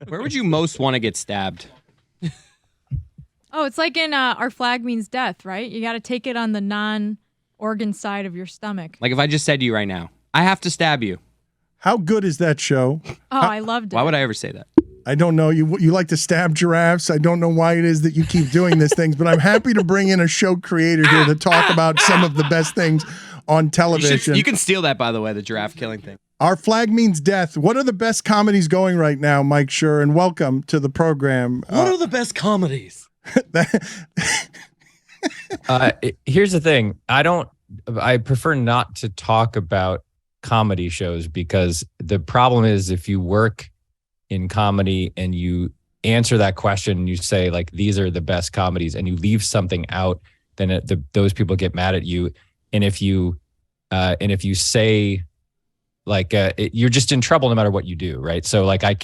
Where would you most want to get stabbed? Oh, it's like in Our Flag Means Death, right? You got to take it on the non-organ side of your stomach. Like if I just said to you right now, I have to stab you. How good is that show? Oh, I loved it. Why would I ever say that? I don't know. You like to stab giraffes. I don't know why it is that you keep doing these things, but I'm happy to bring in a show creator here to talk about some of the best things on television. You can steal that, by the way, the giraffe killing thing. Our Flag Means Death. What are the best comedies going right now, Mike Schur? And welcome to the program. What are the best comedies? Here's the thing. I prefer not to talk about comedy shows because the problem is if you work in comedy and you answer that question and you say like these are the best comedies and you leave something out, then those people get mad at you. And if you say like you're just in trouble no matter what you do, right? So like I'll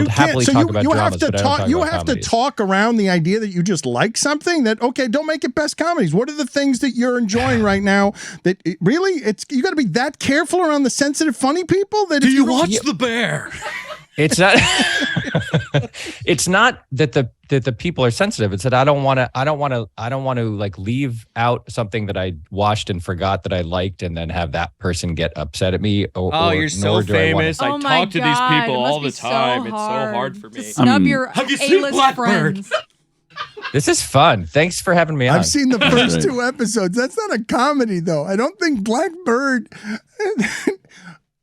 happily talk about dramas, but I don't talk about you have comedies. to talk around the idea that you just like something. That okay, don't make it best comedies. What are the things that you're enjoying right now? That really, you got to be that careful around the sensitive, funny people. That Do you watch The Bear? It's not. It's not that the people are sensitive. It's that I don't want to like leave out something that I watched and forgot that I liked, and then have that person get upset at me. You're so famous. I Oh my talk to these God, people it must all be the time. so It's so hard for me. To snub your Have you seen A-list Blackbird? friends. This is fun. Thanks for having me on. I've seen the first two episodes. That's not a comedy, though. I don't think Blackbird.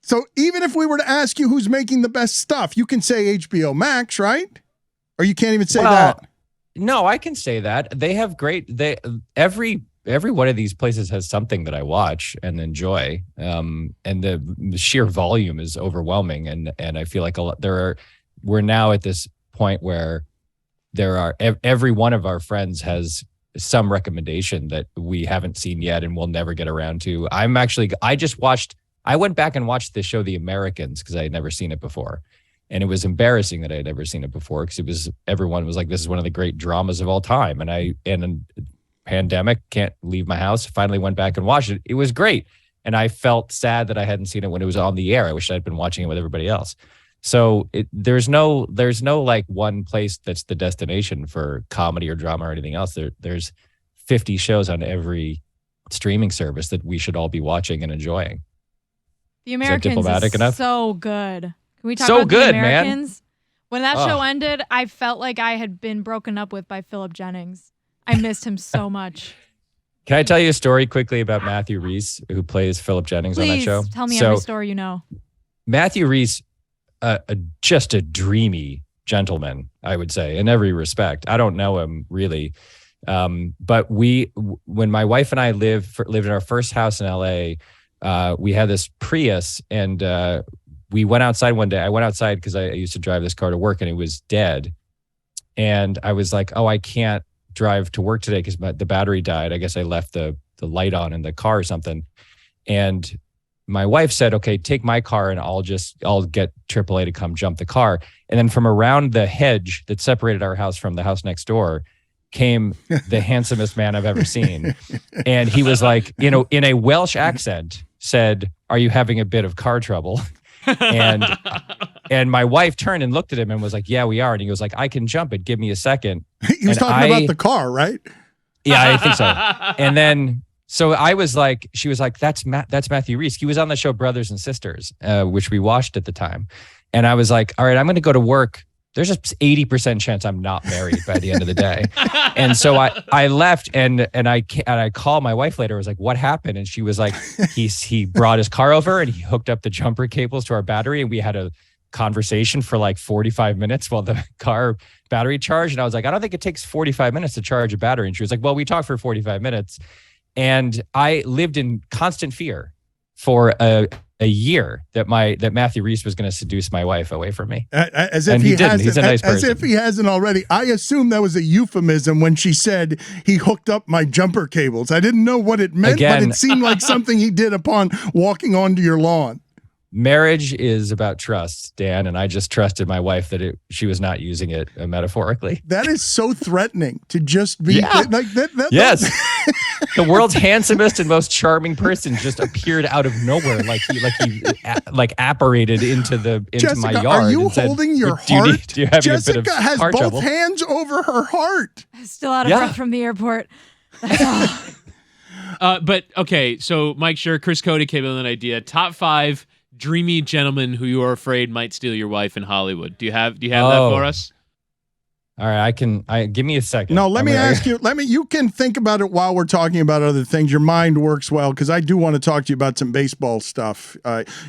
So even if we were to ask you who's making the best stuff, you can say HBO Max, right? Or you can't even say that. No, I can say that. They have great. Every one of these places has something that I watch and enjoy. And the sheer volume is overwhelming. And I feel like we're now at this point where every one of our friends has some recommendation that we haven't seen yet and we'll never get around to. I went back and watched the show The Americans because I had never seen it before. And it was embarrassing that I had never seen it before because everyone was like, this is one of the great dramas of all time. And in pandemic, can't leave my house. Finally went back and watched it. It was great. And I felt sad that I hadn't seen it when it was on the air. I wish I'd been watching it with everybody else. So there's no like one place that's the destination for comedy or drama or anything else. There's 50 shows on every streaming service that we should all be watching and enjoying. The Americans diplomatic is enough? so good. Can we talk So about good, The man. Americans? When that show ended, I felt like I had been broken up with by Philip Jennings. I missed him so much. Can I tell you a story quickly about Matthew Rhys, who plays Philip Jennings on that show? Please tell me every story you know. Matthew Rhys, just a dreamy gentleman, I would say, in every respect. I don't know him really. But when my wife and I lived in our first house in LA, we had this Prius and we went outside one day. I went outside because I used to drive this car to work and it was dead. And I was like, oh, I can't drive to work today because the battery died. I guess I left the light on in the car or something. And my wife said, okay, take my car and I'll get AAA to come jump the car. And then from around the hedge that separated our house from the house next door came the handsomest man I've ever seen. And he was like, in a Welsh accent said, are you having a bit of car trouble? And my wife turned and looked at him and was like, yeah, we are. And he was like, I can jump it. Give me a second. He was talking about the car, right? Yeah, I think so. And then, so I was like, she was like, that's Matthew Rhys. He was on the show Brothers and Sisters, which we watched at the time. And I was like, all right, I'm going to go to work. There's a 80% chance I'm not married by the end of the day. And so I left and I called my wife later. I was like, what happened? And she was like, he brought his car over and he hooked up the jumper cables to our battery. And we had a conversation for like 45 minutes while the car battery charged. And I was like, I don't think it takes 45 minutes to charge a battery. And she was like, well, we talked for 45 minutes. And I lived in constant fear for a year that Matthew Rhys was going to seduce my wife away from me. As if he hasn't. He's a nice person. As if he hasn't already. I assume that was a euphemism when she said he hooked up my jumper cables. I didn't know what it meant, but it seemed like something he did upon walking onto your lawn. marriage is about trust, Dan, and I just trusted my wife that she was not using it metaphorically. That is so threatening to just be like that. Yes. The world's handsomest and most charming person just appeared out of nowhere, like he apparated into Jessica, my yard. Are you and said, holding your do you heart? do you have Jessica a bit of has heart both trouble? hands over her heart. Still out of breath from the airport. That's all. But okay, so Mike Schur, Chris Cody came up with an idea. Top 5 dreamy gentlemen who you are afraid might steal your wife in Hollywood. Do you have that for us? All right, give me a second. No, let me ask you. You can think about it while we're talking about other things. Your mind works well because I do want to talk to you about some baseball stuff.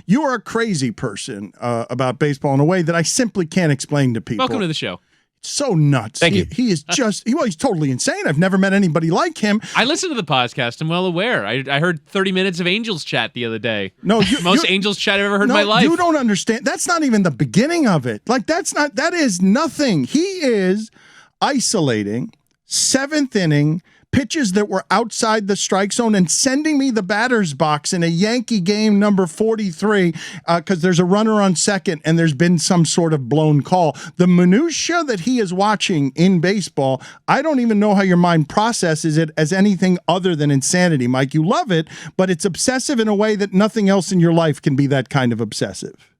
You are a crazy person about baseball in a way that I simply can't explain to people. Welcome to the show. So nuts. Thank you. He is just, he's totally insane. I've never met anybody like him. I listened to the podcast. I'm well aware. I heard 30 minutes of Angels chat the other day. No, most Angels chat I've ever heard in my life. You don't understand. That's not even the beginning of it. That is nothing. He is isolating 7th inning pitches that were outside the strike zone and sending me the batter's box in a Yankee game number 43 because there's a runner on second and there's been some sort of blown call. The minutia that he is watching in baseball, I don't even know how your mind processes it as anything other than insanity. Mike, you love it, but it's obsessive in a way that nothing else in your life can be that kind of obsessive.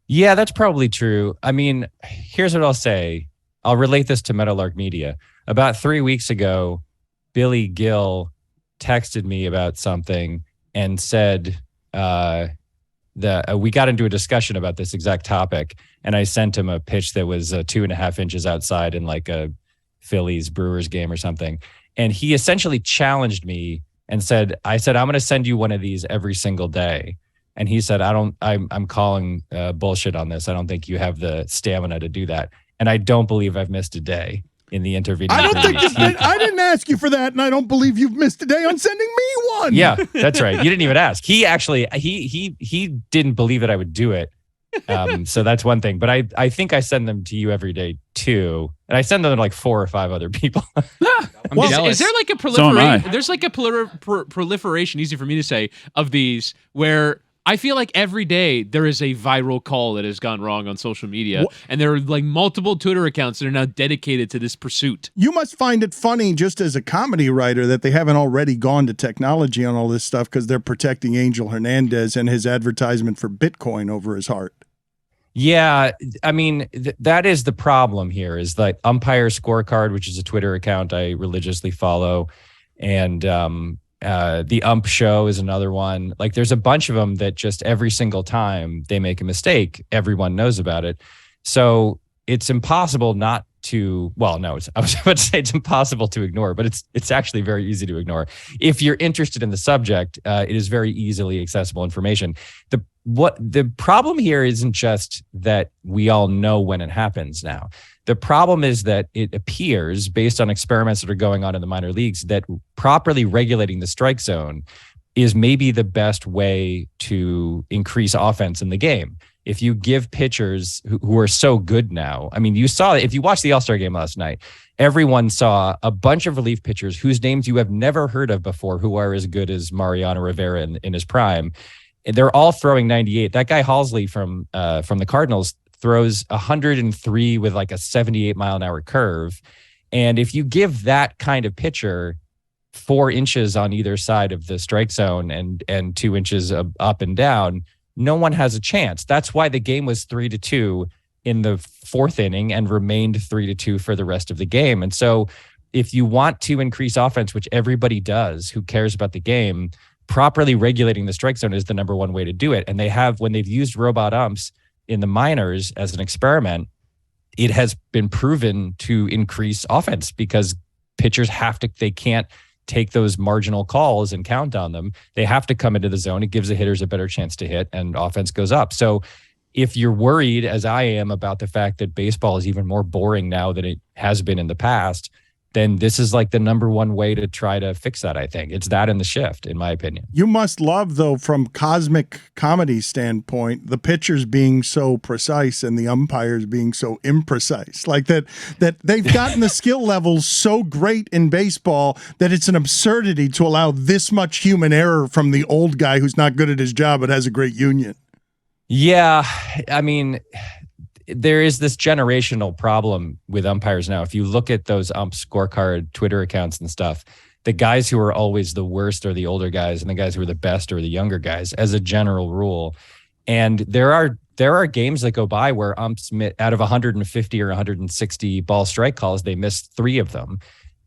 Yeah, that's probably true. I mean, here's what I'll say. I'll relate this to Meadowlark Media. About 3 weeks ago, Billy Gill texted me about something and said that we got into a discussion about this exact topic, and I sent him a pitch that was 2.5 inches outside in like a Phillies Brewers game or something, and he essentially challenged me and I said I'm going to send you one of these every single day, and he said I'm calling bullshit on this. I don't think you have the stamina to do that, and I don't believe I've missed a day in the intervening. I don't think I didn't ask you for that, and I don't believe you've missed a day on sending me one. Yeah, that's right. You didn't even ask. He actually he didn't believe that I would do it. So that's one thing. But I think I send them to you every day too, and I send them to like 4 or 5 other people. I'm jealous. Is there like a proliferation? There's like a proliferation, easy for me to say, of these where I feel like every day there is a viral call that has gone wrong on social media, and there are like multiple Twitter accounts that are now dedicated to this pursuit. You must find it funny, just as a comedy writer, that they haven't already gone to technology on all this stuff because they're protecting Angel Hernandez and his advertisement for Bitcoin over his heart. Yeah, I mean, that is the problem here, is that Umpire Scorecard, which is a Twitter account I religiously follow, and the Ump Show is another one. Like, there's a bunch of them that just every single time they make a mistake, everyone knows about it. So it's impossible not to, well, no, I was about to say it's impossible to ignore, but it's actually very easy to ignore. If you're interested in the subject, it is very easily accessible information. The problem here isn't just that we all know when it happens now. The problem is that it appears, based on experiments that are going on in the minor leagues, that properly regulating the strike zone is maybe the best way to increase offense in the game. If you give pitchers who are so good now, I mean, you saw, if you watched the All-Star game last night, everyone saw a bunch of relief pitchers whose names you have never heard of before, who are as good as Mariano Rivera in his prime. They're all throwing 98. That guy Halsley from the Cardinals throws 103 with like a 78-mile-an-hour curve. And if you give that kind of pitcher 4 inches on either side of the strike zone and 2 inches up and down, no one has a chance. That's why the game was 3-2 in the 4th inning and remained 3-2 for the rest of the game. And so if you want to increase offense, which everybody does who cares about the game, properly regulating the strike zone is the number one way to do it. And when they've used robot umps in the minors as an experiment, it has been proven to increase offense because pitchers they can't take those marginal calls and count on them. They have to come into the zone. It gives the hitters a better chance to hit, and offense goes up. So if you're worried, as I am, about the fact that baseball is even more boring now than it has been in the past, then this is like the number one way to try to fix that, I think. It's that and the shift, in my opinion. You must love, though, from cosmic comedy standpoint, the pitchers being so precise and the umpires being so imprecise. Like that they've gotten the skill levels so great in baseball that it's an absurdity to allow this much human error from the old guy who's not good at his job but has a great union. Yeah, I mean, there is this generational problem with umpires now. If you look at those ump scorecard Twitter accounts and stuff, the guys who are always the worst are the older guys, and the guys who are the best are the younger guys, as a general rule. And there are games that go by where umps out of 150 or 160 ball strike calls, they missed 3 of them.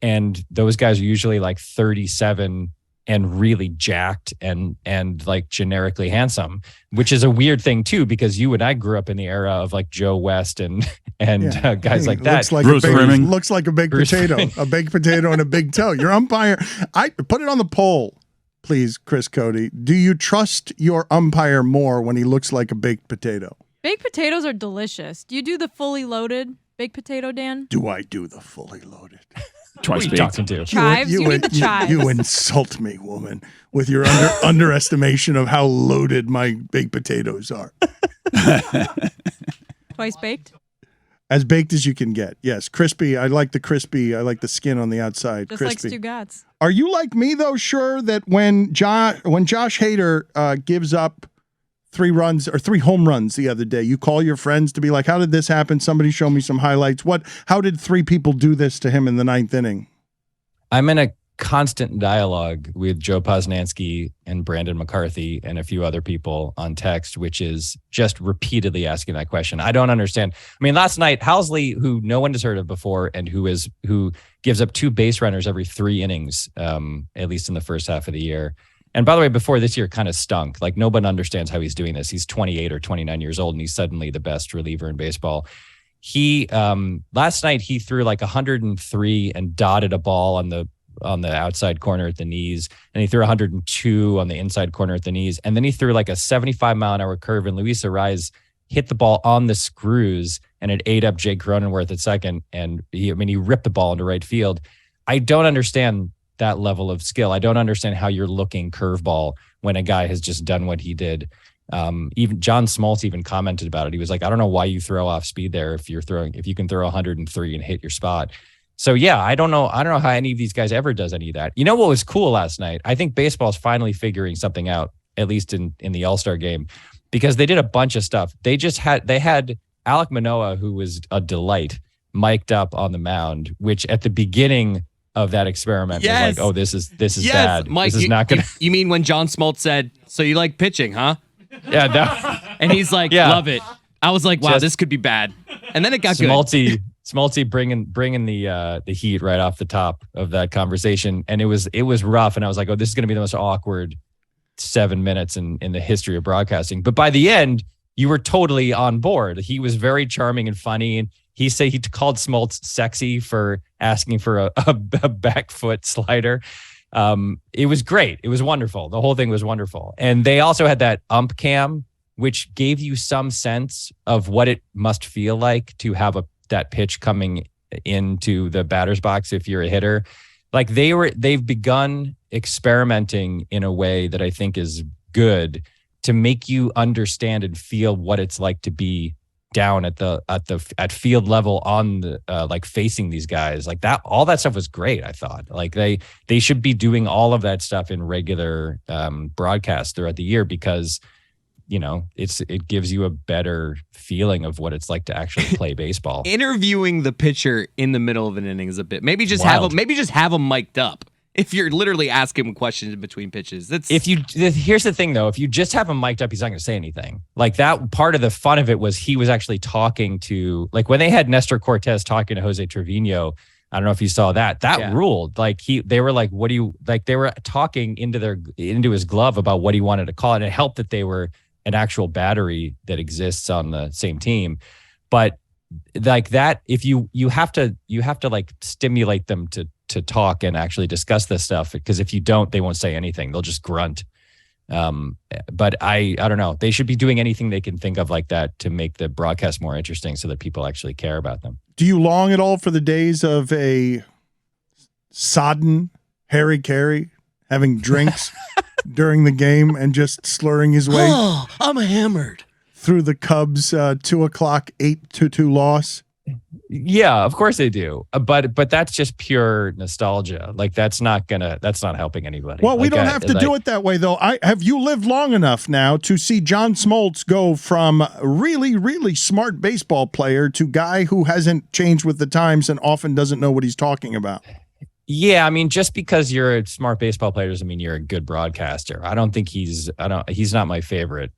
And those guys are usually like 37 and really jacked and like generically handsome, which is a weird thing too, because you and I grew up in the era of like Joe West and guys like that. Looks like a baked potato, a baked potato and a big toe. Your umpire, I put it on the poll, please, Chris Cody. Do you trust your umpire more when he looks like a baked potato? Baked potatoes are delicious. Do you do the fully loaded baked potato, Dan? Do I do the fully loaded? Twice baked. Talking to chives. You need the chives. You insult me, woman, with your underestimation of how loaded my baked potatoes are. Twice baked? As baked as you can get. Yes, crispy. I like the crispy. I like the skin on the outside. Just crispy. like Stugotz. Are you like me though? Sure, that when Josh Hader gives up 3 runs or 3 home runs the other day, you call your friends to be like, how did this happen? Somebody show me some highlights. How did 3 people do this to him in the 9th inning? I'm in a constant dialogue with Joe Posnanski and Brandon McCarthy and a few other people on text, which is just repeatedly asking that question. I don't understand. I mean, last night, Housley, who no one has heard of before and who gives up 2 base runners every 3 innings, at least in the first half of the year. And by the way, before this year kind of stunk. Like, no one understands how he's doing this. He's 28 or 29 years old, and he's suddenly the best reliever in baseball. He last night he threw like 103 and dotted a ball on the outside corner at the knees, and he threw 102 on the inside corner at the knees, and then he threw like a 75-mile-an-hour curve, and Luis Arraez hit the ball on the screws, and it ate up Jake Cronenworth at second, and he ripped the ball into right field. I don't understand that level of skill. I don't understand how you're looking curveball when a guy has just done what he did. Even John Smoltz even commented about it. He was like, I don't know why you throw off speed there if you can throw 103 and hit your spot. So yeah, I don't know how any of these guys ever does any of that. You know what was cool last night? I think baseball's finally figuring something out, at least in the All-Star game, because they did a bunch of stuff. They had Alek Manoah, who was a delight, mic'd up on the mound, which at the beginning of that experiment was like, oh, this is bad. Mike, this is not gonna. You mean when John Smoltz said, "So you like pitching, huh?" Yeah, and he's like, "Love it." I was like, "Wow, this could be bad," and then it got good. Smoltzy bringing the heat right off the top of that conversation, and it was rough. And I was like, "Oh, this is going to be the most awkward 7 minutes in the history of broadcasting." But by the end, you were totally on board. He was very charming and funny, and he called Smoltz sexy for asking for a back foot slider. It was great. It was wonderful. The whole thing was wonderful. And they also had that ump cam, which gave you some sense of what it must feel like to have that pitch coming into the batter's box if you're a hitter. Like they've begun experimenting in a way that I think is good to make you understand and feel what it's like to be down at field level on the like facing these guys. Like that, all that stuff was great. I thought like they should be doing all of that stuff in regular broadcasts throughout the year, because it gives you a better feeling of what it's like to actually play baseball. Interviewing the pitcher in the middle of an inning is a bit. Maybe just have him mic'd up. If you're literally asking him questions in between pitches, here's the thing though. If you just have him mic'd up, he's not going to say anything. Like that part of the fun of it was he was actually talking to, like when they had Nestor Cortez talking to Jose Trevino. I don't know if you saw that. Ruled. Like they were like, what do you like? They were talking into his glove about what he wanted to call it. And it helped that they were an actual battery that exists on the same team. But like that, if you have to like stimulate them to talk and actually discuss this stuff, because if you don't, they won't say anything. They'll just grunt. But I don't know. They should be doing anything they can think of like that to make the broadcast more interesting so that people actually care about them. Do you long at all for the days of a sodden Harry Carey having drinks during the game and just slurring his way? Oh, I'm hammered. Through the Cubs' 2:00 8-2 loss? Yeah, of course they do. But that's just pure nostalgia. Like that's not helping anybody. Well, we don't have to do it that way though. Have you lived long enough now to see John Smoltz go from really, really smart baseball player to guy who hasn't changed with the times and often doesn't know what he's talking about? Yeah, I mean, just because you're a smart baseball player doesn't mean you're a good broadcaster. I don't think he's not my favorite.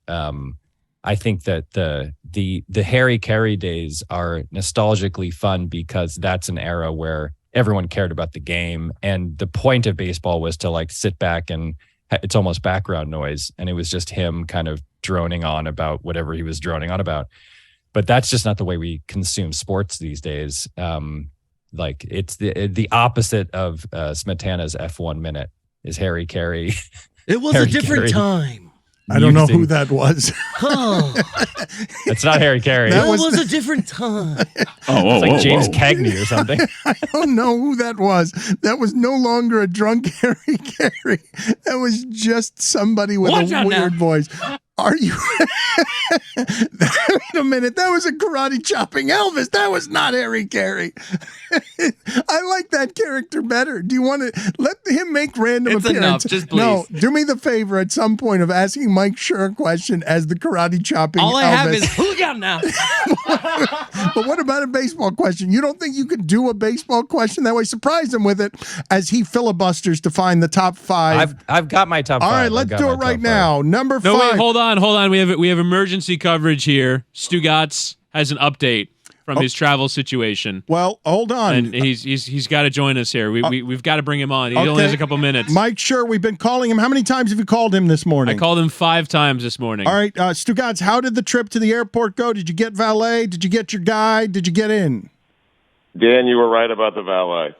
I think that the Harry Carey days are nostalgically fun because that's an era where everyone cared about the game, and the point of baseball was to like sit back and it's almost background noise, and it was just him kind of droning on about whatever he was droning on about. But that's just not the way we consume sports these days. Like it's the opposite of Smetana's F1 minute is Harry Carey. It was a different time. I don't know who that was. Oh, It's not Harry Carey. that was a different time. It's like James Cagney or something. I don't know who that was. That was no longer a drunk Harry Carey. That was just somebody with a weird voice. Are you? Wait a minute. That was a karate chopping Elvis. That was not Harry Carey. I like that character better. Do you want to let him make random appearances? Enough, just please. No, do me the favor at some point of asking Mike Schur a question as the karate chopping All I Elvis. have is who got now? But what about a baseball question? You don't think you could do a baseball question that way? Surprise him with it as he filibusters to find the top five. I've got my top 5. All right, let's do it right now. Number 5. No, wait, hold on. We have emergency coverage here. Stugotz has an update from his travel situation. Well, hold on. And he's got to join us here. We've got to bring him on. He only has a couple minutes. Mike Schur, we've been calling him. How many times have you called him this morning? I called him 5 times this morning. All right, Stugotz, how did the trip to the airport go? Did you get valet? Did you get your guide? Did you get in? Dan, you were right about the valet.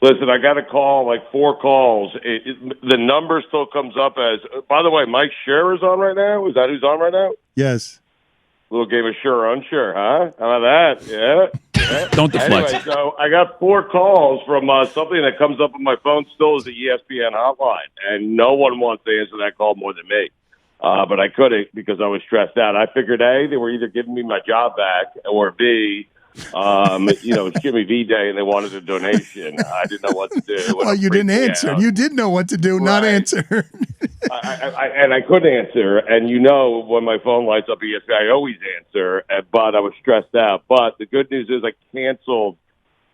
Listen, I got a call, like 4 calls. The number still comes up as, by the way, Mike Schur is on right now? Is that who's on right now? Yes. Little game of sure, unsure, huh? How about that? Yeah. Don't deflect. Anyway, so I got 4 calls from something that comes up on my phone still as the ESPN hotline, and no one wants to answer that call more than me. But I couldn't because I was stressed out. I figured, A, they were either giving me my job back, or B, it's Jimmy V Day and they wanted a donation. I didn't know what to do. Well, you didn't answer. You did know what to do, not answer. I couldn't answer. And when my phone lights up ESPN, I always answer. But I was stressed out. But the good news is I canceled.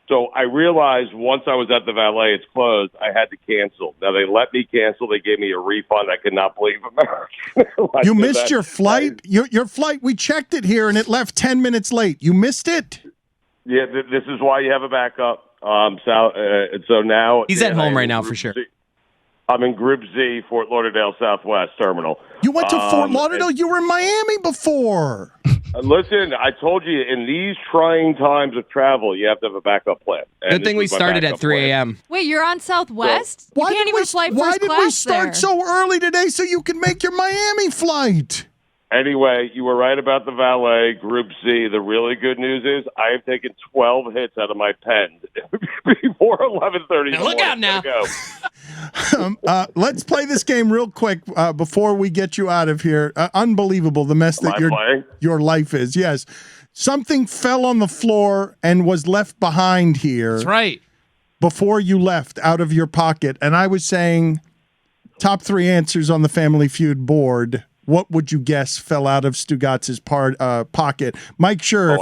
So I realized once I was at the valet, it's closed. I had to cancel. Now they let me cancel. They gave me a refund. I could not believe America. You missed your flight. Your flight. We checked it here, and it left 10 minutes late. You missed it. Yeah, this is why you have a backup. So now He's at home right now for sure. I'm in Group Z, Fort Lauderdale Southwest Terminal. You went to Fort Lauderdale? You were in Miami before. Listen, I told you, in these trying times of travel, you have to have a backup plan. Good thing we started at 3 a.m. Wait, you're on Southwest? Why you can't even fly first class Why did we start there. so early today so you can make your Miami flight? Anyway, you were right about the valet, Group Z. The really good news is I have taken 12 hits out of my pen before 11:30. Look out now. Let's play this game real quick before we get you out of here. Unbelievable the mess that your life is. Yes. Something fell on the floor and was left behind here. That's right. Before you left out of your pocket. And I was saying top 3 answers on the Family Feud board. What would you guess fell out of Stugotz's pocket? Mike Schur,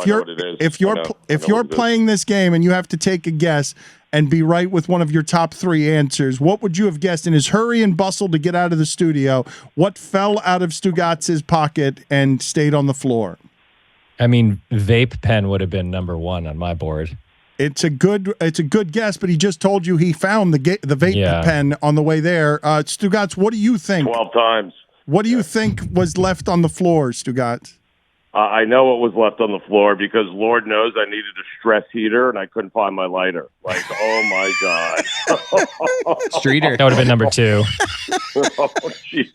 if you're playing this game and you have to take a guess and be right with one of your top 3 answers, what would you have guessed in his hurry and bustle to get out of the studio? What fell out of Stugotz's pocket and stayed on the floor? I mean, vape pen would have been number 1 on my board. It's a good guess, but he just told you he found the vape pen on the way there. Stugotz, what do you think? 12 times. What do you think was left on the floor, Stugotz? I know what was left on the floor because Lord knows I needed a stress heater and I couldn't find my lighter. Like, oh my God. Streeter. That would have been number 2. Oh, Jesus.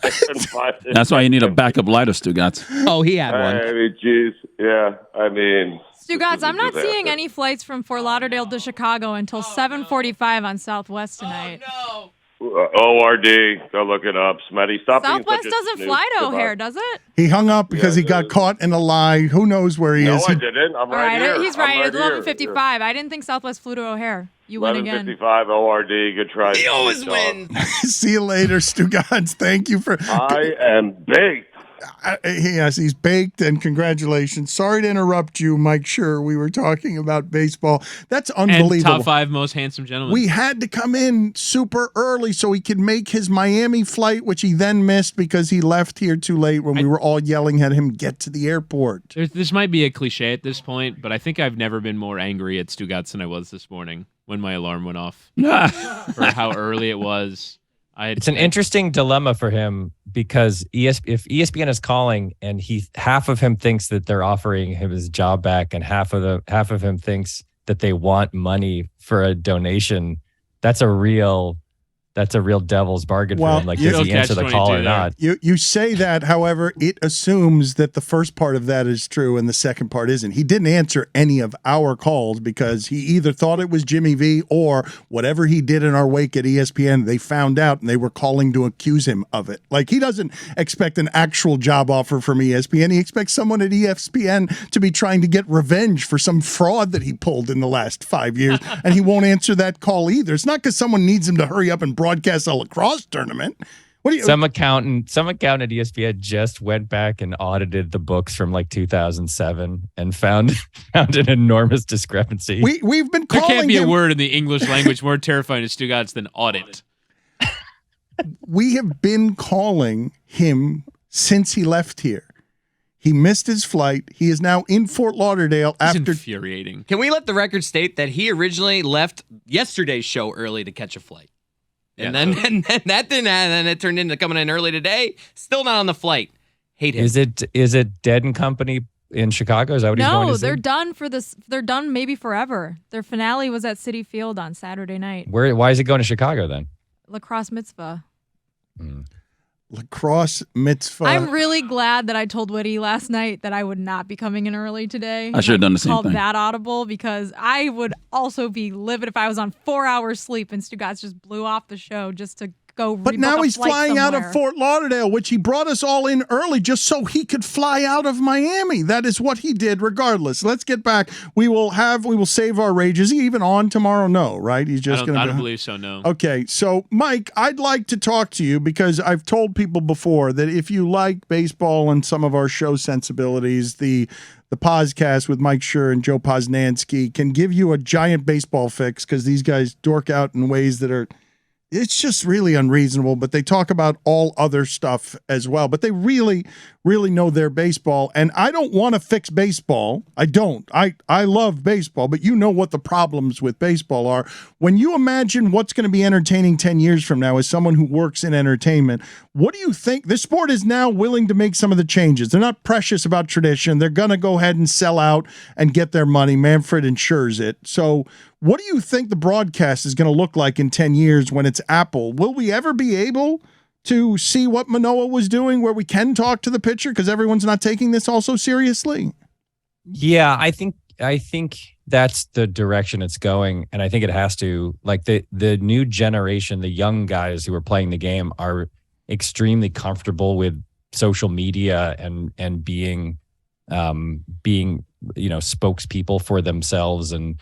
I couldn't find it. That's why you need a backup lighter, Stugotz. Oh, he had one. I mean, geez. Yeah. I mean. Stugotz, I'm not seeing any flights from Fort Lauderdale to Chicago until 7:45 on Southwest tonight. Oh, no. ORD. Go look it up. Smetty, stop being Southwest such a doesn't snooze. fly to Goodbye. O'Hare, does it? He hung up because he got caught in a lie. Who knows where he No, is? I didn't. I'm All right here. he's I'm right. It's here. 11:55. I didn't think Southwest flew to O'Hare. You win again. 11:55 ORD. Good try. He always wins. See you later, Stugotz. Thank you for. I am baked. Yes, he's baked, and congratulations. Sorry to interrupt you, Mike Schur. We were talking about baseball. That's unbelievable. And top 5 most handsome gentlemen. We had to come in super early so he could make his Miami flight, which he then missed because he left here too late when we were all yelling at him, get to the airport. This might be a cliche at this point, but I think I've never been more angry at Stugotz than I was this morning when my alarm went off for how early it was. It's an interesting dilemma for him because if ESPN is calling and half of him thinks that they're offering him his job back and half of him thinks that they want money for a donation, that's a real devil's bargain for him. Like, does he answer the call or not? You say that, however, it assumes that the first part of that is true and the second part isn't. He didn't answer any of our calls because he either thought it was Jimmy V or whatever he did in our wake at ESPN, they found out and they were calling to accuse him of it. Like, he doesn't expect an actual job offer from ESPN. He expects someone at ESPN to be trying to get revenge for some fraud that he pulled in the last 5 years, and he won't answer that call either. It's not because someone needs him to hurry up and broadcast a lacrosse tournament. What do you? Some accountant at ESPN just went back and audited the books from like 2007 and found an enormous discrepancy. We've been calling There can't be him, a word in the English language more terrifying to Stugotz than audit. We have been calling him since he left here. He missed his flight. He is now in Fort Lauderdale It's after. infuriating. Can we let the record state that he originally left yesterday's show early to catch a flight? And then that didn't, and then it turned into coming in early today. Still not on the flight. Hate him. Is it Dead and Company in Chicago? Is that what he's going to No, see? they're done for this. They're done maybe forever. Their finale was at Citi Field on Saturday night. Why is he going to Chicago then? Lacrosse mitzvah. Lacrosse mitzvah. I'm really glad that I told Woody last night that I would not be coming in early today. I should have done the same called thing. that audible because I would also be livid if I was on 4 hours sleep and Stugotz just blew off the show just to go. But now he's flying out of Fort Lauderdale, which he brought us all in early just so he could fly out of Miami. That is what he did regardless. Let's get back. We will save our rage. Is he even on tomorrow? No, right? He's just going to. I don't believe so, no. Okay, so Mike, I'd like to talk to you because I've told people before that if you like baseball and some of our show sensibilities, the podcast with Mike Schur and Joe Posnanski can give you a giant baseball fix because these guys dork out in ways that are. It's just really unreasonable, but they talk about all other stuff as well. But they really, really know their baseball. And I don't want to fix baseball. I don't. I love baseball, but you know what the problems with baseball are. When you imagine what's going to be entertaining 10 years from now as someone who works in entertainment, what do you think? This sport is now willing to make some of the changes. They're not precious about tradition. They're going to go ahead and sell out and get their money. Manfred ensures it. So what do you think the broadcast is going to look like in 10 years when it's Apple? Will we ever be able to see what Manoah was doing where we can talk to the pitcher because everyone's not taking this all so seriously? Yeah, I think that's the direction it's going. And I think it has to, like the new generation, the young guys who are playing the game are extremely comfortable with social media and being spokespeople for themselves. And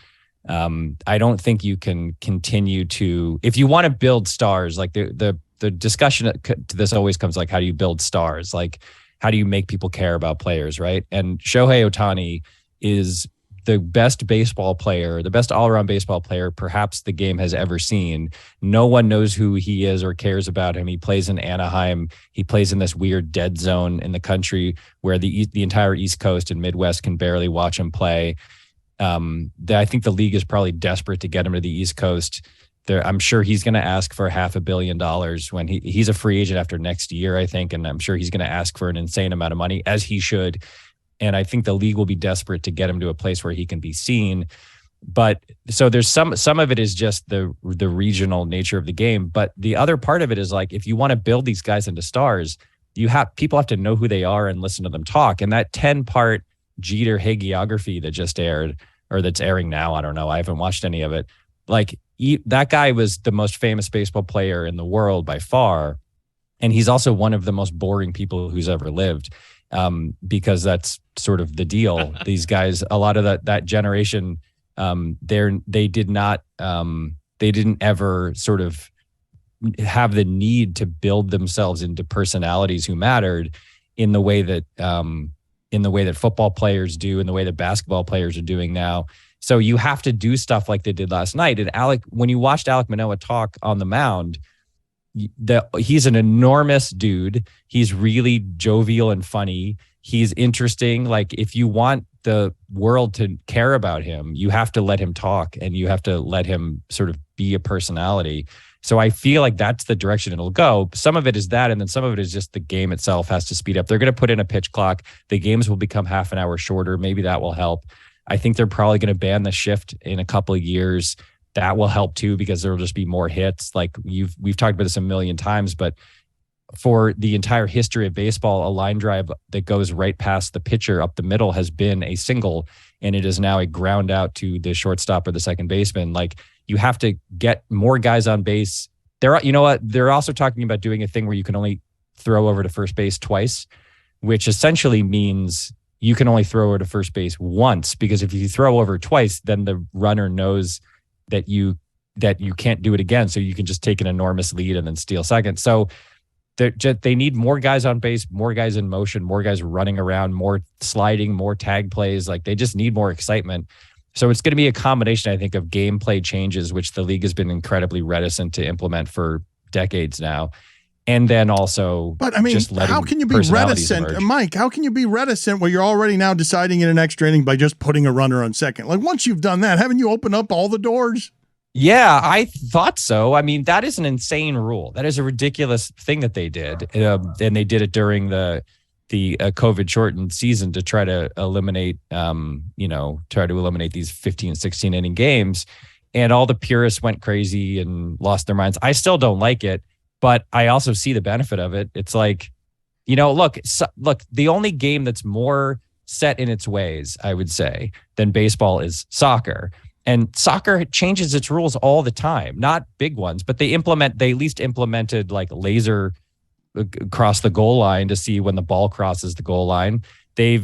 I don't think you can continue to, if you want to build stars, like the discussion to this always comes like, how do you build stars? Like, how do you make people care about players, right? And Shohei Ohtani is the best baseball player, the best all-around baseball player perhaps the game has ever seen. No one knows who he is or cares about him. He plays in Anaheim. He plays in this weird dead zone in the country where the entire East Coast and Midwest can barely watch him play. I think the league is probably desperate to get him to the East Coast. I'm sure he's going to ask for $500 million when he's a free agent after next year, I think. And I'm sure he's going to ask for an insane amount of money, as he should. And I think the league will be desperate to get him to a place where he can be seen. But so there's some of it is just the regional nature of the game. But the other part of it is like, if you want to build these guys into stars, people have to know who they are and listen to them talk. And that 10-part Jeter hagiography that just aired, or that's airing now, I don't know, I haven't watched any of it. Like that guy was the most famous baseball player in the world by far. And he's also one of the most boring people who's ever lived, because that's sort of the deal. These guys, a lot of that generation, they didn't ever sort of have the need to build themselves into personalities who mattered in the way that football players do, in the way that basketball players are doing now. So you have to do stuff like they did last night. And when you watched Alek Manoah talk on the mound, he's an enormous dude. He's really jovial and funny. He's interesting. Like, if you want the world to care about him, you have to let him talk and you have to let him sort of be a personality. So I feel like that's the direction it'll go. Some of it is that, and then some of it is just the game itself has to speed up. They're going to put in a pitch clock. The games will become half an hour shorter. Maybe that will help. I think they're probably going to ban the shift in a couple of years. That will help too, because there will just be more hits. Like we've talked about this a million times, but for the entire history of baseball, a line drive that goes right past the pitcher up the middle has been a single, and it is now a ground out to the shortstop or the second baseman. Like, you have to get more guys on base. You know what? They're also talking about doing a thing where you can only throw over to first base twice, which essentially means you can only throw over to first base once, because if you throw over twice, then the runner knows that you can't do it again. So you can just take an enormous lead and then steal second. So they need more guys on base, more guys in motion, more guys running around, more sliding, more tag plays. Like, they just need more excitement. So it's going to be a combination, I think, of gameplay changes, which the league has been incredibly reticent to implement for decades now. And then also, but I mean, how can you be reticent, emerge. Mike? How can you be reticent where you're already now deciding in an extra inning by just putting a runner on second? Like, once you've done that, haven't you opened up all the doors? Yeah, I thought so. I mean, that is an insane rule. That is a ridiculous thing that they did, and they did it during the COVID shortened season to try to eliminate, these 15, 16 inning games, and all the purists went crazy and lost their minds. I still don't like it. But I also see the benefit of it. It's like, look, the only game that's more set in its ways, I would say, than baseball is soccer. And soccer changes its rules all the time, not big ones, but they at least implemented like laser across the goal line to see when the ball crosses the goal line. They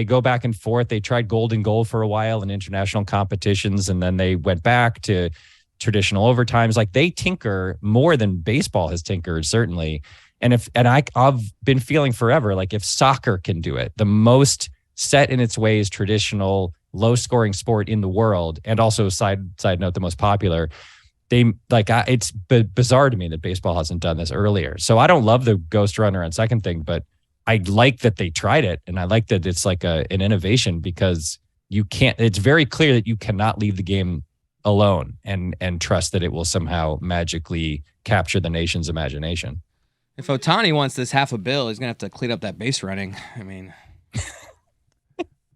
go back and forth. They tried golden goal for a while in international competitions, and then they went back to traditional overtimes. Like, they tinker more than baseball has tinkered, certainly. And I've been feeling forever, like, if soccer can do it, the most set in its ways traditional low scoring sport in the world, and also side note, the most popular, it's bizarre to me that baseball hasn't done this earlier. So I don't love the ghost runner on second thing, but I like that they tried it, and I like that it's like an innovation, because it's very clear that you cannot leave the game alone and trust that it will somehow magically capture the nation's imagination. If Ohtani wants this $500 million, he's gonna have to clean up that base running. I mean,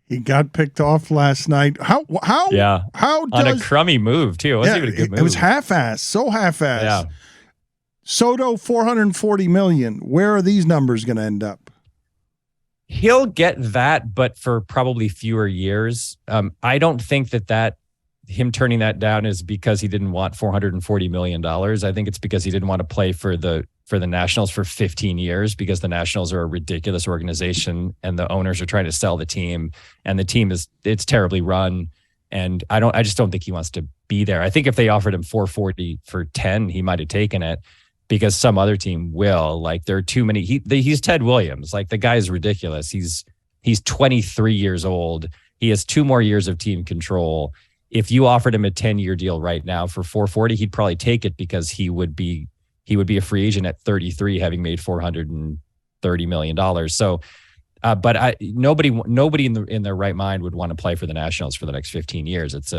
he got picked off last night. How on a crummy move too. It wasn't even a good move. It was half-assed, so half-assed. Yeah. Soto, $440 million. Where are these numbers going to end up? He'll get that, but for probably fewer years. I don't think that him turning that down is because he didn't want $440 million. I think it's because he didn't want to play for the Nationals for 15 years, because the Nationals are a ridiculous organization and the owners are trying to sell the team, and the team it's terribly run. And I just don't think he wants to be there. I think if they offered him $440 for 10, he might have taken it, because some other team will. Like, there are too many. He's Ted Williams. Like, the guy is ridiculous. He's 23 years old. He has 2 more years of team control. If you offered him a 10-year deal right now for $440, he'd probably take it, because he would be a free agent at 33, having made $430 million. So, but nobody in their right mind would want to play for the Nationals for the next 15 years. It's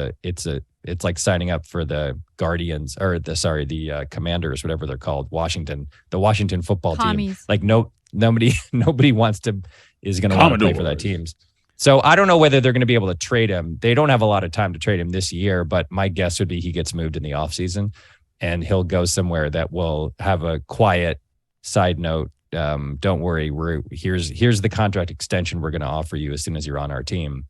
like signing up for the Guardians, or the Commanders, whatever they're called, the Washington football Commies. team. Like, nobody is going to want to play for that team. So I don't know whether they're going to be able to trade him. They don't have a lot of time to trade him this year, but my guess would be he gets moved in the offseason, and he'll go somewhere that will have a quiet side note. Don't worry, here's the contract extension we're going to offer you as soon as you're on our team.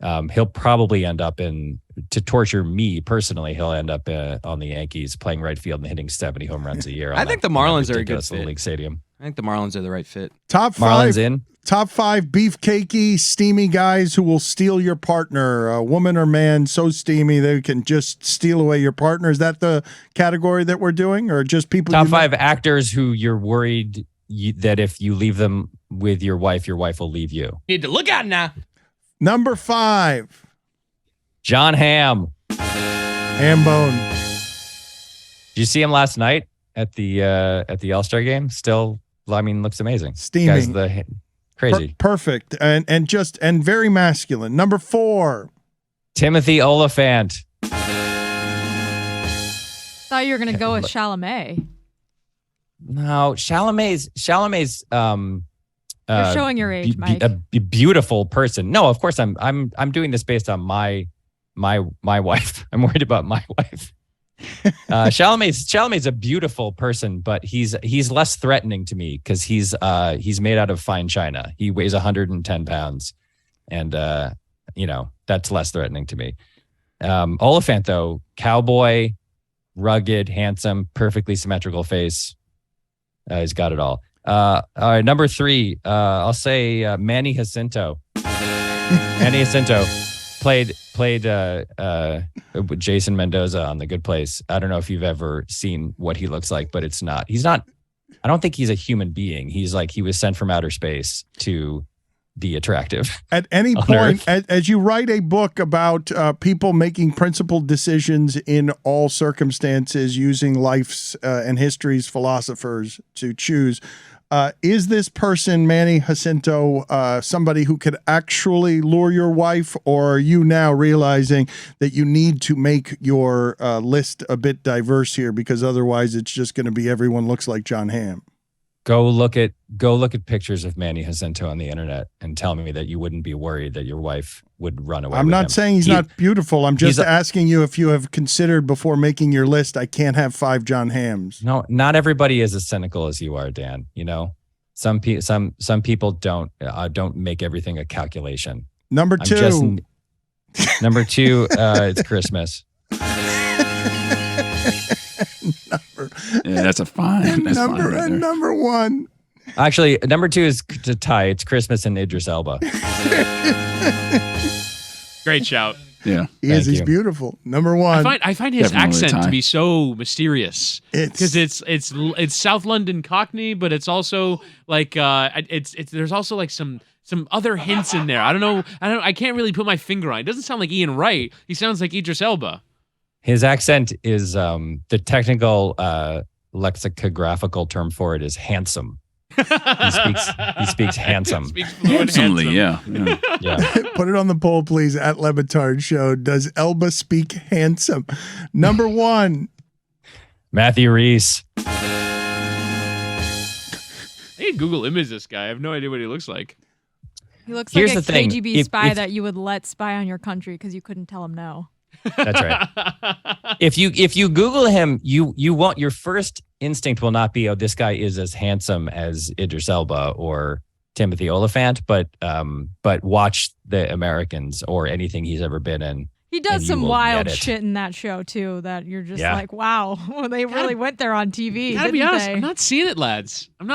he'll probably end up to torture me personally. He'll end up on the Yankees playing right field and hitting 70 home runs a year. I think the Marlins are a good fit. League stadium. I think the Marlins are the right fit. Top Marlins in. Top 5 beefcakey, steamy guys who will steal your partner, a woman or man so steamy they can just steal away your partner. Is that the category that we're doing, or just people? Top 5 actors who you're worried that if you leave them with your wife will leave you. You need to look out now. Number 5. John Hamm. Hambone. Did you see him last night at the All-Star game? Still, I mean, looks amazing. Steaming. Crazy. Perfect. And very masculine. Number 4. Timothy Olyphant. Thought you were gonna go with Chalamet. No, Chalamet's You're showing your age, Mike. A beautiful person. No, of course I'm doing this based on my wife. I'm worried about my wife. Chalamet's a beautiful person, but he's less threatening to me because he's made out of fine china. He weighs 110 pounds, and that's less threatening to me. Olyphant though, cowboy, rugged, handsome, perfectly symmetrical face. He's got it all. All right, number 3, I'll say Manny Jacinto. Manny Jacinto played with Jason Mendoza on The Good Place. I don't know if you've ever seen what he looks like, but he's not. I don't think he's a human being. He was sent from outer space to be attractive. At any point, as you write a book about people making principled decisions in all circumstances, using life's and history's philosophers to choose, is this person, Manny Jacinto, somebody who could actually lure your wife, or are you now realizing that you need to make your list a bit diverse here, because otherwise it's just going to be everyone looks like John Hamm? Go look at pictures of Manny Jacinto on the internet and tell me that you wouldn't be worried that your wife would run away. I'm with not him. saying he's not beautiful. I'm just asking you if you have considered before making your list, I can't have 5 John Hamms. No, not everybody is as cynical as you are, Dan. You know, some people don't make everything a calculation. Number 2. Number 2, it's Christmas. Yeah, that's a fine. That's fine right there. Number 1. Actually, number 2 is to tie. It's Christmas and Idris Elba. Great shout. Yeah, he's beautiful. Number 1. I find his accent to be so mysterious because it's South London Cockney, but it's also like there's also like some other hints in there. I can't really put my finger on it. It doesn't sound like Ian Wright. He sounds like Idris Elba. His accent is the technical lexicographical term for it is handsome. He speaks handsome. Handsomely, yeah. Put it on the poll, please, at Le Batard Show. Does Elba speak handsome? Number 1. Matthew Rhys. I need to Google image this guy. I have no idea what he looks like. He looks like a KGB spy that you would let spy on your country because you couldn't tell him no. That's right. If you Google him, you won't. Your first instinct will not be, oh, this guy is as handsome as Idris Elba or Timothy Olyphant, but watch The Americans or anything he's ever been in. He does some wild shit in that show too. That you're just like, wow, they really went there on TV. Gotta be honest, I'm not seeing it, lads. I'm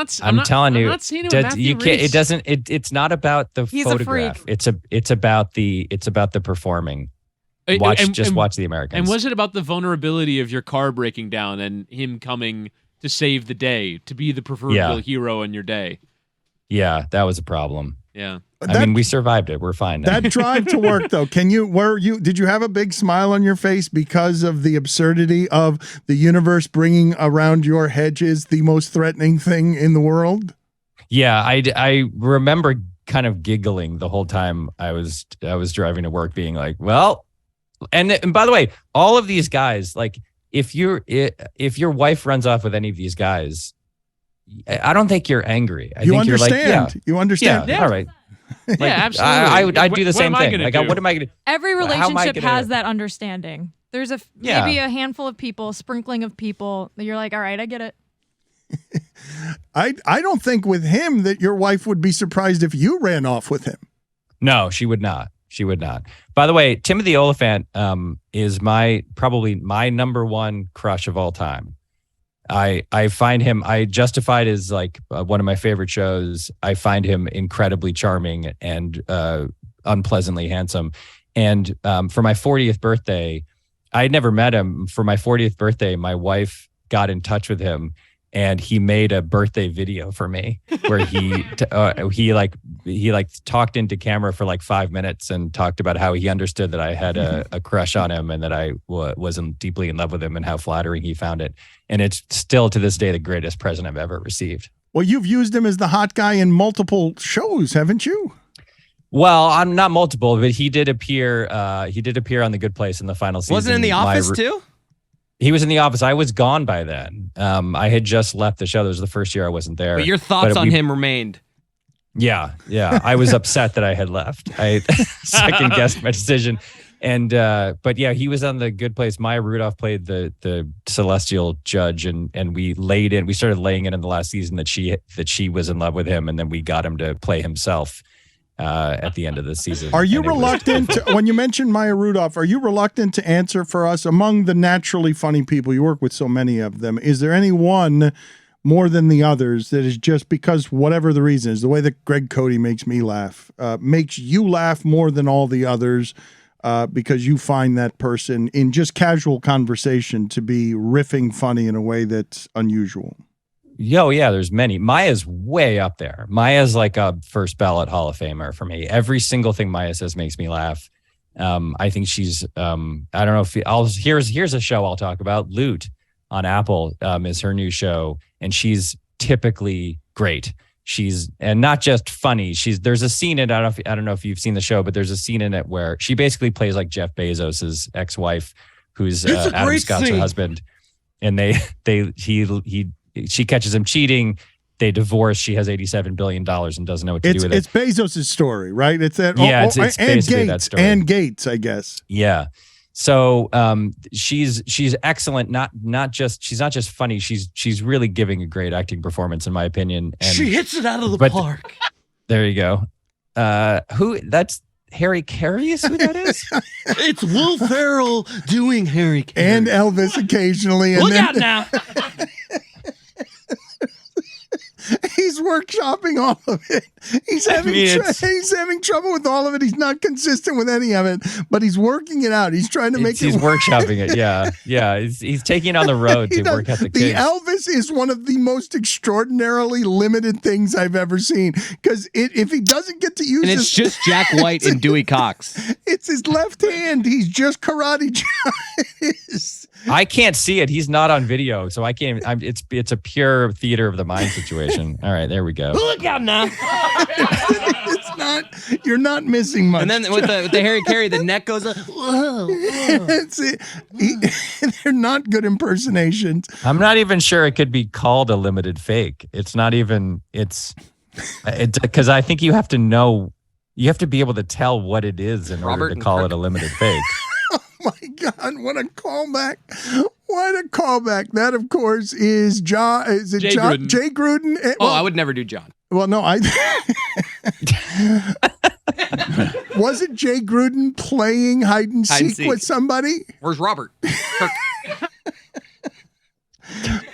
telling you, I'm not seeing it with Matthew Rhys. It's not about the photograph. It's about the performing. Just watch The Americans. And was it about the vulnerability of your car breaking down and him coming to save the day, to be the proverbial hero in your day? Yeah, that was a problem. Yeah. I mean, we survived it. We're fine now. That drive to work, though, did you have a big smile on your face because of the absurdity of the universe bringing around your hedges the most threatening thing in the world? Yeah, I remember kind of giggling the whole time I was driving to work, being like, well. And by the way, all of these guys, like if your wife runs off with any of these guys, I don't think you're angry. I think you're like, you understand. Yeah, all right. Like, absolutely. I'd do the same thing. Like, what am I going to do? Every relationship has that understanding. There's maybe a handful of people, a sprinkling of people that you're like, all right, I get it. I don't think with him that your wife would be surprised if you ran off with him. No, she would not. She would not. By the way, Timothy Olyphant is probably my number one crush of all time. I find him, Justified is like one of my favorite shows. I find him incredibly charming and unpleasantly handsome. And for my 40th birthday, I had never met him. For my 40th birthday, my wife got in touch with him, and he made a birthday video for me where he talked into camera for like 5 minutes and talked about how he understood that I had a crush on him and that I wasn't deeply in love with him and how flattering he found it. And it's still to this day the greatest present I've ever received. Well, you've used him as the hot guy in multiple shows, haven't you? Well, I'm not multiple, but he did appear. He did appear on The Good Place in the final season. Wasn't in The Office too? He was in The Office. I was gone by then. I had just left the show. That was the first year I wasn't there. But your thoughts on him remained. Yeah. I was upset that I had left. I second guessed my decision. And but yeah, he was on The Good Place. Maya Rudolph played the celestial judge, and we started laying it in the last season that she was in love with him, and then we got him to play himself at the end of the season. Are you reluctant when you mentioned Maya Rudolph, are you reluctant to answer for us among the naturally funny people? You work with so many of them. Is there any one more than the others that is just because whatever the reason is, the way that Greg Cody makes me laugh, makes you laugh more than all the others because you find that person in just casual conversation to be riffing funny in a way that's unusual? Yeah, there's many. Maya's way up there. Maya's like a first ballot Hall of Famer for me. Every single thing Maya says makes me laugh. I think she's, I don't know if here's a show I'll talk about. Loot on Apple is her new show, and she's typically great. And not just funny. There's a scene in it. I don't know if you've seen the show, but there's a scene in it where she basically plays like Jeff Bezos's ex-wife, who's Adam Scott's her husband, and she catches him cheating. They divorce. She has $87 billion and doesn't know what to do with it. It's Bezos' story, right? It's that. Yeah, it's basically that story. And Gates, I guess. Yeah. So she's excellent. She's not just funny. She's really giving a great acting performance, in my opinion. And, she hits it out of the park. There you go. That's Harry Carey is who that is? It's Will Ferrell doing Harry Carey. And Elvis occasionally. Look out now. He's workshopping all of it. He's having trouble with all of it. He's not consistent with any of it, but he's working it out. He's trying to make it. He's workshopping it. Yeah. He's taking it on the road to work out the kids. The Elvis is one of the most extraordinarily limited things I've ever seen, because if he doesn't get to use, and it's just Jack White and Dewey Cox. It's his left hand. He's just karate. I can't see it. He's not on video, so I can't. It's a pure theater of the mind situation. All right, there we go. Look out now. It's not. You're not missing much. And then with the Harry Carey, the neck goes up. Whoa. They're not good impersonations. I'm not even sure it could be called a limited fake. It's not even. It's because I think you have to know. You have to be able to tell what it is in order to call it a limited fake. My God, what a callback. What a callback. That, of course, is John. Is it Jay John? Gruden. Jay Gruden. I would never do John. Well, no, was it Jay Gruden playing hide and seek with somebody? Where's Robert?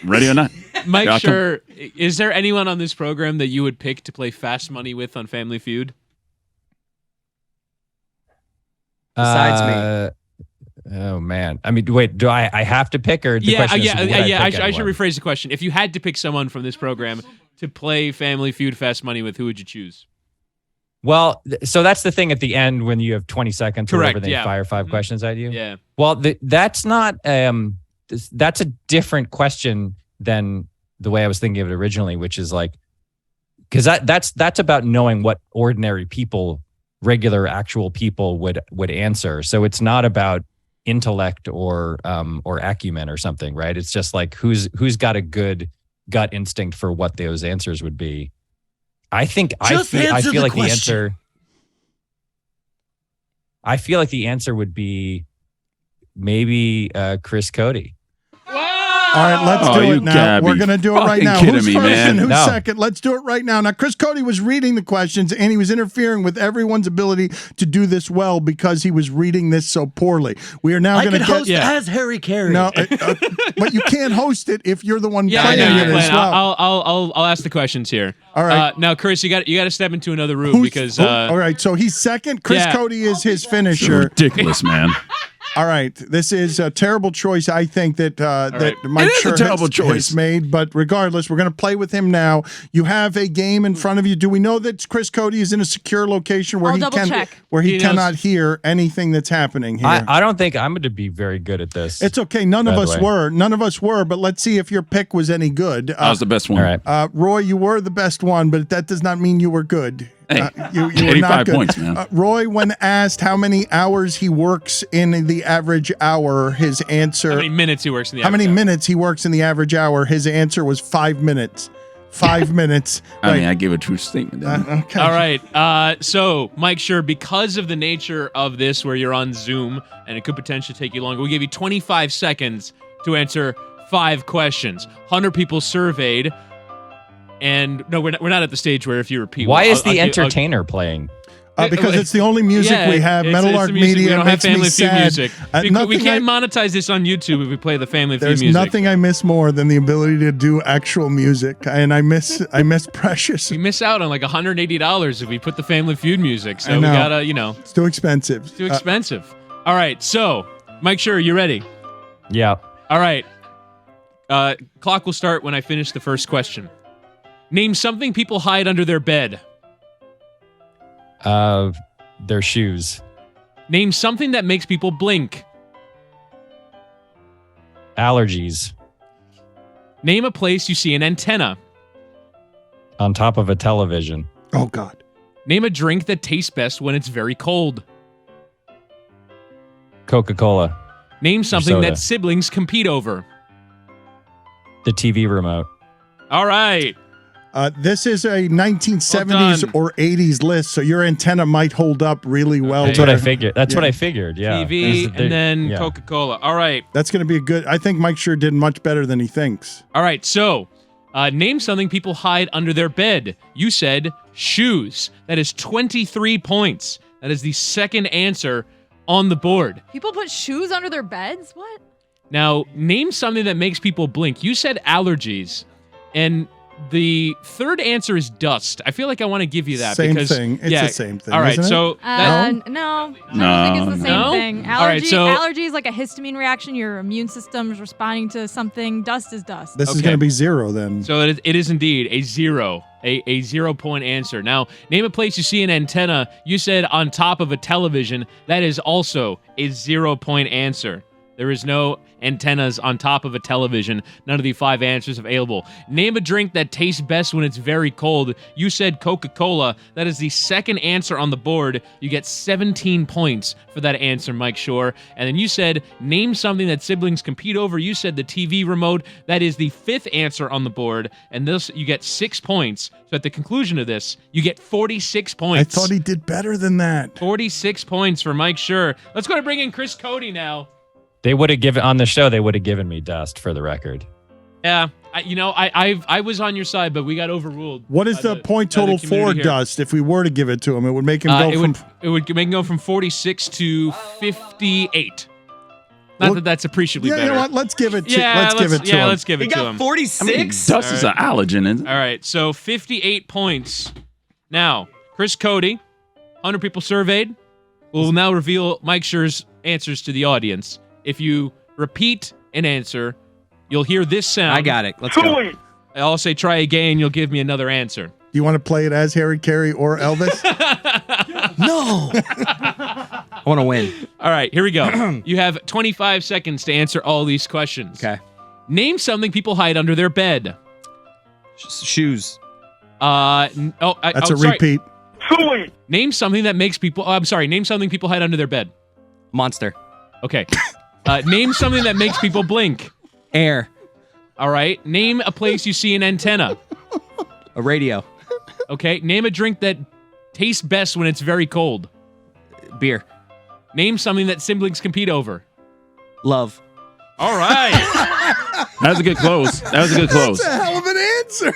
Ready or not? Mike Schur, is there anyone on this program that you would pick to play Fast Money with on Family Feud? Besides me. Oh man! I mean, wait. Do I have to pick, or I should rephrase the question. If you had to pick someone from this program to play Family Feud Fast Money with, who would you choose? Well, so that's the thing at the end when you have 20 seconds, or whatever, they fire 5 questions at you. Yeah. Well, that's not. That's a different question than the way I was thinking of it originally, which is like, because that's about knowing what ordinary people, regular actual people would answer. So it's not about intellect or acumen or something, right? It's just like who's got a good gut instinct for what those answers would be. I feel like the answer would be maybe Chris Cody. Wow! right, let's do it now. We're going to do it right now. Who's first and who's second? Let's do it right now. Now, Chris Cody was reading the questions, and he was interfering with everyone's ability to do this well because he was reading this so poorly. We are now going to host as Harry Carey. No, but you can't host it if you're the one playing it as well. I'll ask the questions here. All right. Now, Chris, you got to step into another room because. All right, so he's second. Chris Cody is his finisher. Ridiculous, man. All right, this is a terrible choice. I think that Mike Schur has made, but regardless, we're going to play with him now. You have a game in front of you. Do we know that Chris Cody is in a secure location where he cannot hear anything that's happening here? I don't think I'm going to be very good at this. It's okay. None of us were, but let's see if your pick was any good. I was the best one. All right. Roy, you were the best one, but that does not mean you were good. Hey, you 85 points, man. Roy, when asked how many hours he works in the average hour, his answer... How many minutes he works in the average hour? How many minutes he works in the average hour, his answer was 5 minutes. 5 minutes. I mean, I gave a true statement. Okay. All right. So, Mike Schur, because of the nature of this where you're on Zoom and it could potentially take you longer, we give you 25 seconds to answer 5 questions. 100 people surveyed. And no, we're not at the stage where if you repeat. Why is the entertainer playing? Because it's the only music we have. Meadowlark Media. We don't have Family Feud music. We can't monetize monetize this on YouTube if we play the Family Feud music. There's nothing I miss more than the ability to do actual music, and I miss Precious. We miss out on like $180 if we put the Family Feud music. So we gotta, it's too expensive. It's too expensive. All right, so Mike Schur, you ready? Yeah. All right. Clock will start when I finish the first question. Name something people hide under their bed. Their shoes. Name something that makes people blink. Allergies. Name a place you see an antenna. On top of a television. Oh, God. Name a drink that tastes best when it's very cold. Coca-Cola. Name something that siblings compete over. The TV remote. All right. This is a 1970s or 80s list, so your antenna might hold up really well. That's what I figured. That's what I figured, yeah. TV and then Coca-Cola. All right. That's going to be a good... I think Mike Schur did much better than he thinks. All right, so name something people hide under their bed. You said shoes. That is 23 points. That is the second answer on the board. People put shoes under their beds? What? Now, name something that makes people blink. You said allergies. And the third answer is dust. I feel like I want to give you that. Same thing. It's the same thing. All right, so... no. I don't think it's the same thing. Allergy is like a histamine reaction. Your immune system is responding to something. Dust is dust. This is going to be 0 then. So it is indeed a 0. A 0-point answer. Now, name a place you see an antenna. You said on top of a television. That is also a 0-point answer. There is no antennas on top of a television. None of the 5 answers available. Name a drink that tastes best when it's very cold. You said Coca-Cola. That is the second answer on the board. You get 17 points for that answer, Mike Schur. And then you said, name something that siblings compete over. You said the TV remote. That is the 5th answer on the board. And this, you get 6 points. So at the conclusion of this, you get 46 points. I thought he did better than that. 46 points for Mike Schur. Let's go to bring in Chris Cody now. They would have given on the show. They would have given me dust for the record. Yeah, I was on your side, but we got overruled. What is the point total for Dust if we were to give it to him? It would make him go it would make him go from 46 to 58. Not that that's appreciably better. You know what? Let's give it to him. Let's give it to him. He got 46? Dust is an allergen, isn't it? All right, so 58 points. Now, Chris Cody, 100 people surveyed. We'll now reveal Mike Schur's answers to the audience. If you repeat an answer, you'll hear this sound. I got it. Let's go. I'll say try again. You'll give me another answer. Do you want to play it as Harry Carey or Elvis? No. I want to win. All right, here we go. You have 25 seconds to answer all these questions. Okay. Name something people hide under their bed. Shoes. That's a repeat. Name something that makes people... Oh, I'm sorry. Name something people hide under their bed. Monster. Okay. Name something that makes people blink. Air. All right. Name a place you see an antenna. A radio. Okay. Name a drink that tastes best when it's very cold. Beer. Name something that siblings compete over. Love. All right. That was a good close. That's a hell of an answer.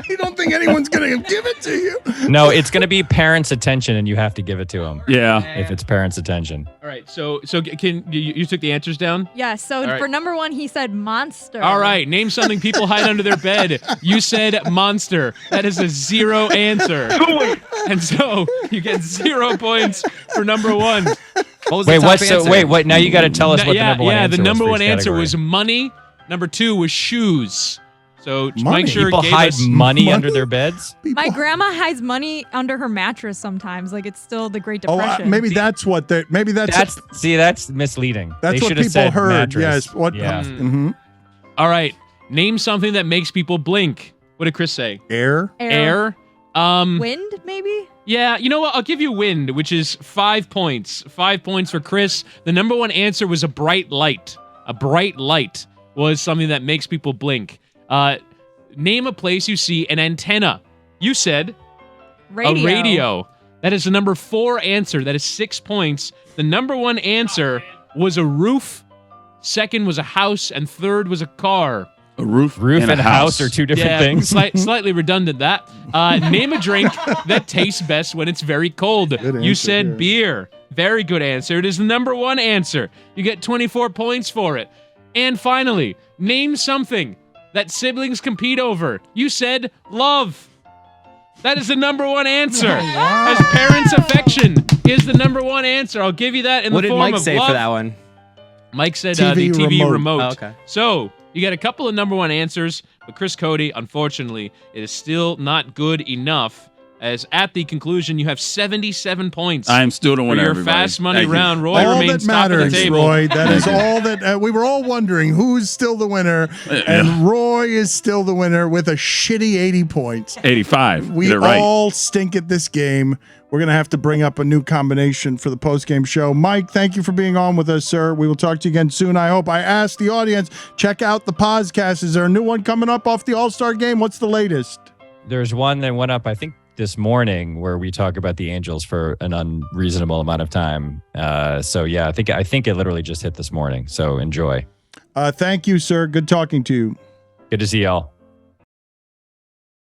You don't think anyone's going to give it to you? No, it's going to be parents' attention, and you have to give it to them. Yeah. If it's parents' attention. All right. So can you took the answers down? Yeah. So for number one, he said monster. All right. Name something people hide under their bed. You said monster. That is a 0 answer. And so you get 0 points for number one. What was the top answer? Wait. Now you got to tell us what the number one answer was. The number for one each answer category. was money. Number 2 was shoes. So Money. Mike Schur People gave hide us money under their beds. My grandma hides money under her mattress sometimes. Like it's still the Great Depression. Maybe that's what they. Maybe that's misleading. That's they what people said heard. Mattress. Yes. What? Yeah. All right. Name something that makes people blink. What did Chris say? Air. Wind, maybe? Yeah, you know what? I'll give you wind, which is 5 points. 5 points for Chris. The number one answer was a bright light. A bright light was something that makes people blink. Name a place you see an antenna. You said Radio. a radio. That is the number 4 answer. That is 6 points. The number one answer was a roof. Second was a house, and third was a car. A roof and a house are two different things. Slightly redundant that. Name a drink that tastes best when it's very cold. You said beer. Very good answer. It is the number 1 answer. You get 24 points for it. And finally, name something that siblings compete over. You said love. That is the number 1 answer. Wow. As parents' affection is the number 1 answer. I'll give you that in the form of love. What did Mike say for that one? Mike said the TV remote. Oh, okay. So you got a couple of number 1 answers, but Chris Cody, unfortunately, it is still not good enough. As at the conclusion, you have 77 points. I am still the winner. For your everybody. fast money Thank round. you. Roy all remains that top matters, of the table. Roy. That is all that we were all wondering who's still the winner, and Roy is still the winner with a shitty 80 points. 85. We all stink at this game. We're going to have to bring up a new combination for the post-game show. Mike, thank you for being on with us, sir. We will talk to you again soon, I hope. I asked the audience, check out the podcast. Is there a new one coming up off the All-Star game? What's the latest? There's one that went up, I think, this morning where we talk about the Angels for an unreasonable amount of time. So yeah, I think it literally just hit this morning. So enjoy. Thank you, sir. Good talking to you. Good to see y'all.